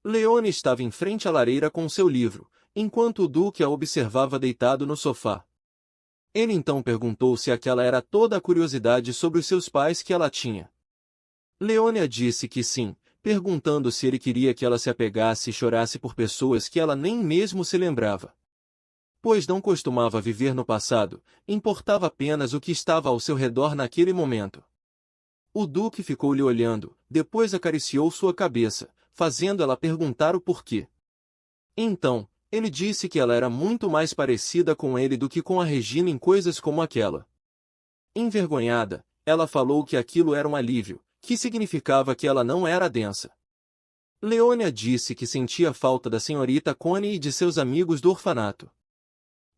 Leone estava em frente à lareira com seu livro, enquanto o Duque a observava deitado no sofá. Ele então perguntou se aquela era toda a curiosidade sobre os seus pais que ela tinha. Leônia disse que sim, perguntando se ele queria que ela se apegasse e chorasse por pessoas que ela nem mesmo se lembrava. Pois não costumava viver no passado, importava apenas o que estava ao seu redor naquele momento. O Duque ficou-lhe olhando, depois acariciou sua cabeça, fazendo ela perguntar o porquê. Então, ele disse que ela era muito mais parecida com ele do que com a Regina em coisas como aquela. Envergonhada, ela falou que aquilo era um alívio, que significava que ela não era densa. Leônia disse que sentia falta da senhorita Connie e de seus amigos do orfanato.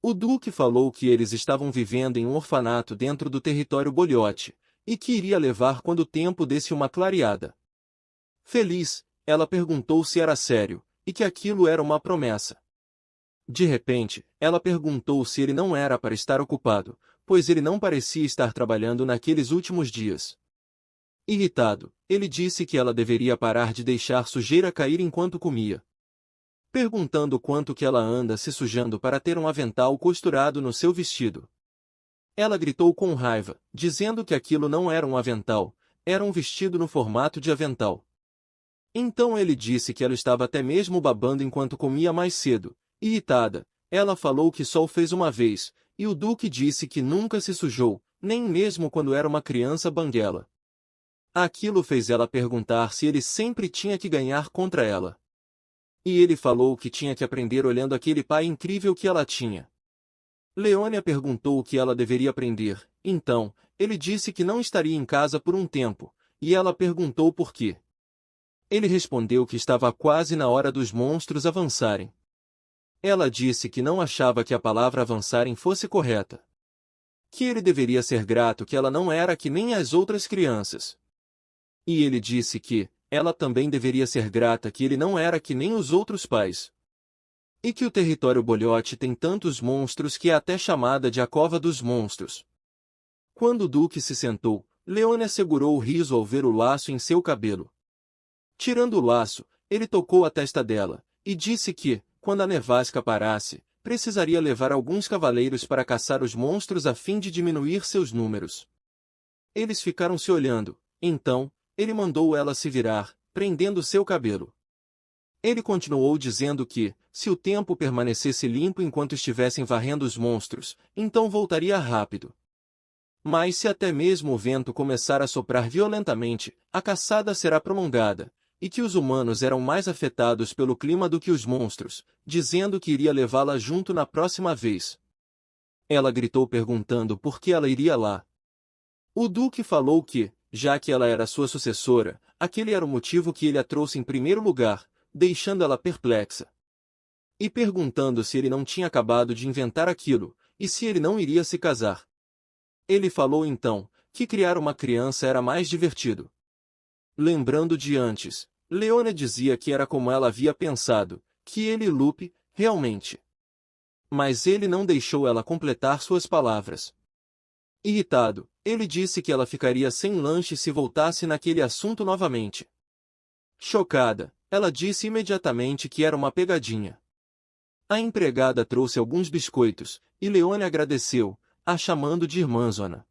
O Duque falou que eles estavam vivendo em um orfanato dentro do território Boliote, e que iria levar quando o tempo desse uma clareada. Feliz, ela perguntou se era sério, e que aquilo era uma promessa. De repente, ela perguntou se ele não era para estar ocupado, pois ele não parecia estar trabalhando naqueles últimos dias. Irritado, ele disse que ela deveria parar de deixar sujeira cair enquanto comia. Perguntando quanto que ela anda se sujando para ter um avental costurado no seu vestido. Ela gritou com raiva, dizendo que aquilo não era um avental, era um vestido no formato de avental. Então ele disse que ela estava até mesmo babando enquanto comia mais cedo. Irritada, ela falou que só o fez uma vez, e o Duque disse que nunca se sujou, nem mesmo quando era uma criança banguela. Aquilo fez ela perguntar se ele sempre tinha que ganhar contra ela. E ele falou que tinha que aprender olhando aquele pai incrível que ela tinha. Leônia perguntou o que ela deveria aprender, então, ele disse que não estaria em casa por um tempo, e ela perguntou por quê. Ele respondeu que estava quase na hora dos monstros avançarem. Ela disse que não achava que a palavra avançarem fosse correta. Que ele deveria ser grato que ela não era que nem as outras crianças. E ele disse que, ela também deveria ser grata que ele não era que nem os outros pais. E que o território Boliote tem tantos monstros que é até chamada de a Cova dos Monstros. Quando o Duque se sentou, Leônia segurou o riso ao ver o laço em seu cabelo. Tirando o laço, ele tocou a testa dela, e disse que, quando a nevasca parasse, precisaria levar alguns cavaleiros para caçar os monstros a fim de diminuir seus números. Eles ficaram se olhando, então, ele mandou ela se virar, prendendo seu cabelo. Ele continuou dizendo que, se o tempo permanecesse limpo enquanto estivessem varrendo os monstros, então voltaria rápido. Mas se até mesmo o vento começar a soprar violentamente, a caçada será prolongada, e que os humanos eram mais afetados pelo clima do que os monstros, dizendo que iria levá-la junto na próxima vez. Ela gritou perguntando por que ela iria lá. O Duque falou que, já que ela era sua sucessora, aquele era o motivo que ele a trouxe em primeiro lugar, deixando ela perplexa. E perguntando se ele não tinha acabado de inventar aquilo, e se ele não iria se casar. Ele falou então, que criar uma criança era mais divertido. Lembrando de antes, Leônia dizia que era como ela havia pensado, que ele e Lupe, realmente. Mas ele não deixou ela completar suas palavras. Irritado, ele disse que ela ficaria sem lanche se voltasse naquele assunto novamente. Chocada, ela disse imediatamente que era uma pegadinha. A empregada trouxe alguns biscoitos, e Leônia agradeceu, a chamando de irmãzona.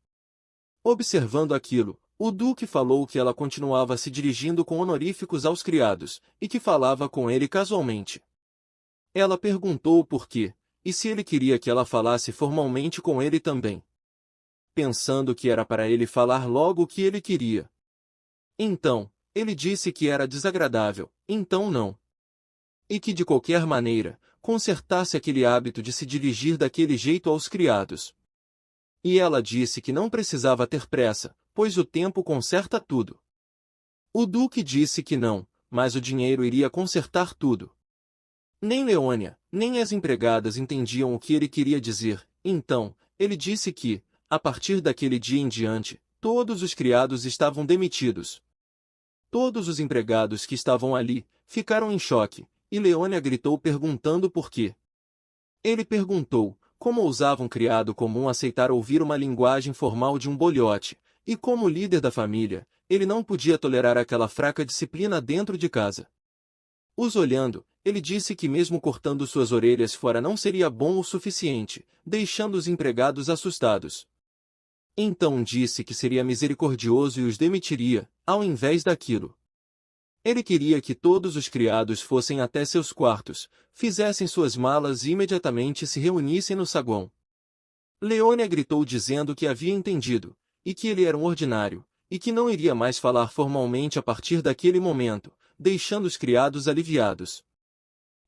Observando aquilo, o Duque falou que ela continuava se dirigindo com honoríficos aos criados, e que falava com ele casualmente. Ela perguntou o porquê, e se ele queria que ela falasse formalmente com ele também. Pensando que era para ele falar logo o que ele queria. Então, ele disse que era desagradável, então não. E que de qualquer maneira, consertasse aquele hábito de se dirigir daquele jeito aos criados. E ela disse que não precisava ter pressa, pois o tempo conserta tudo. O Duque disse que não, mas o dinheiro iria consertar tudo. Nem Leônia, nem as empregadas entendiam o que ele queria dizer, então, ele disse que, a partir daquele dia em diante, todos os criados estavam demitidos. Todos os empregados que estavam ali, ficaram em choque, e Leônia gritou perguntando por quê. Ele perguntou, como ousava um criado comum aceitar ouvir uma linguagem formal de um boliote, e como líder da família, ele não podia tolerar aquela fraca disciplina dentro de casa. Os olhando, ele disse que mesmo cortando suas orelhas fora não seria bom o suficiente, deixando os empregados assustados. Então disse que seria misericordioso e os demitiria, ao invés daquilo. Ele queria que todos os criados fossem até seus quartos, fizessem suas malas e imediatamente se reunissem no saguão. Leônia gritou dizendo que havia entendido, e que ele era um ordinário, e que não iria mais falar formalmente a partir daquele momento, deixando os criados aliviados.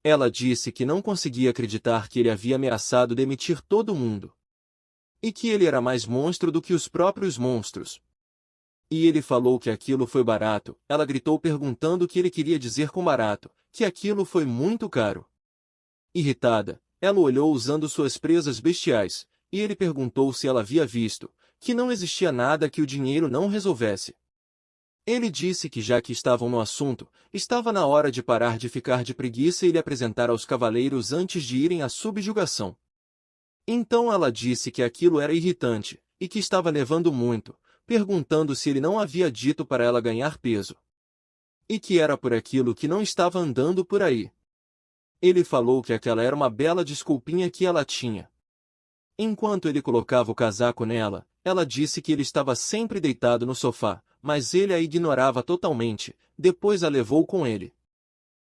Ela disse que não conseguia acreditar que ele havia ameaçado demitir todo mundo. E que ele era mais monstro do que os próprios monstros. E ele falou que aquilo foi barato. Ela gritou perguntando o que ele queria dizer com barato, que aquilo foi muito caro. Irritada, ela olhou usando suas presas bestiais, e ele perguntou se ela havia visto, que não existia nada que o dinheiro não resolvesse. Ele disse que já que estavam no assunto, estava na hora de parar de ficar de preguiça e lhe apresentar aos cavaleiros antes de irem à subjugação. Então ela disse que aquilo era irritante, e que estava nevando muito, perguntando se ele não havia dito para ela ganhar peso. E que era por aquilo que não estava andando por aí. Ele falou que aquela era uma bela desculpinha que ela tinha. Enquanto ele colocava o casaco nela, ela disse que ele estava sempre deitado no sofá, mas ele a ignorava totalmente, depois a levou com ele.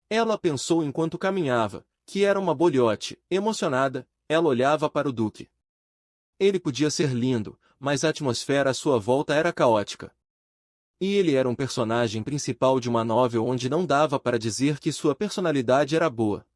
Ela pensou enquanto caminhava, que era uma bolhote. Emocionada, ela olhava para o duque. Ele podia ser lindo, mas a atmosfera à sua volta era caótica. E ele era um personagem principal de uma novel onde não dava para dizer que sua personalidade era boa.